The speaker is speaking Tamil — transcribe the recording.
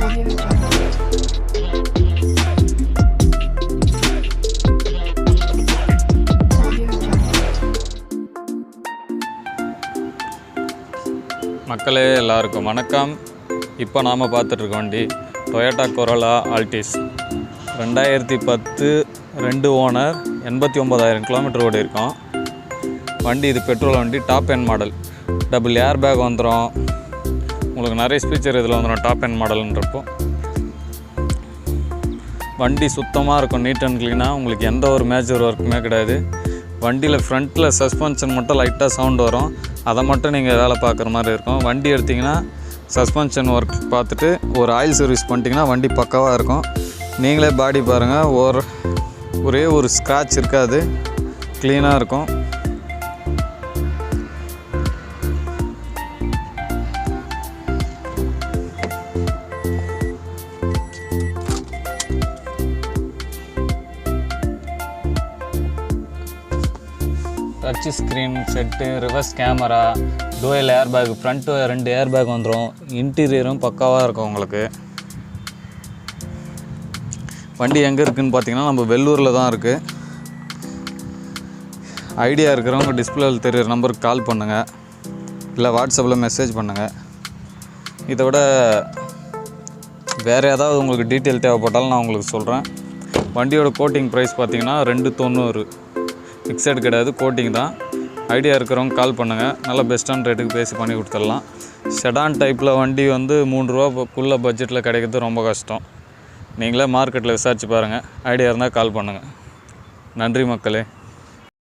மக்களே எல்லாருக்கும் வணக்கம். இப்போ நாம் பார்த்துட்ருக்க வண்டி Toyota corolla Altis 2010 2 owner 89,000 kilometre ஓடி இருக்கும் வண்டி. இது பெட்ரோல் வண்டி, top end model, double air bag வந்துடும். உங்களுக்கு நிறைய ஸ்பீச்சர் இதில் வந்துடும் டாப் எண்ட் மாடல்ன்றப்போ. வண்டி சுத்தமாக இருக்கும், நீட் அண்ட் க்ளீனாக. உங்களுக்கு எந்த ஒரு மேஜர் ஒர்க்குமே கிடையாது. வண்டியில் ஃப்ரண்ட்டில் சஸ்பென்ஷன் மட்டும் லைட்டாக சவுண்டு வரும், அதை மட்டும் நீங்கள் வேலை பார்க்குற மாதிரி இருக்கும். வண்டி எடுத்திங்கன்னா சஸ்பென்ஷன் ஒர்க் பார்த்துட்டு ஒரு ஆயில் சர்வீஸ் பண்ணிட்டீங்கன்னா வண்டி பக்காவாக இருக்கும். நீங்களே பாடி பாருங்கள், ஒரே ஒரு ஸ்க்ராட்ச் இருக்காது, க்ளீனாக இருக்கும். Touch screen set, reverse camera, dual airbag, front 2 airbag வந்துடும். இன்டீரியரும் பக்காவாக இருக்கும் உங்களுக்கு. வண்டி எங்கே இருக்குதுன்னு பார்த்தீங்கன்னா நம்ம வெள்ளூரில் தான் இருக்குது. ஐடியா இருக்கிறவங்க டிஸ்பிளேவில் தெரிகிற நம்பருக்கு கால் பண்ணுங்கள், இல்லை வாட்ஸ்அப்பில் மெசேஜ் பண்ணுங்கள். இதை விட வேறு ஏதாவது உங்களுக்கு டீட்டெயில் தேவைப்பட்டாலும் நான் உங்களுக்கு சொல்கிறேன். வண்டியோட கோட்டிங் ப்ரைஸ் பார்த்தீங்கன்னா 290, ஃபிக்ஸட் கிடையாது, கோட்டிங் தான். ஐடியா இருக்கிறவங்க கால் பண்ணுங்கள், நல்ல பெஸ்ட்டான ரேட்டுக்கு பேசி பண்ணி கொடுத்துடலாம். செடான் டைப்பில் வண்டி வந்து 3 ரூபாக்குள்ளே பட்ஜெட்டில் கிடைக்கிறது ரொம்ப கஷ்டம். நீங்களே மார்க்கெட்டில் விசாரிச்சு பாருங்கள். ஐடியா இருந்தால் கால் பண்ணுங்கள். நன்றி மக்களே.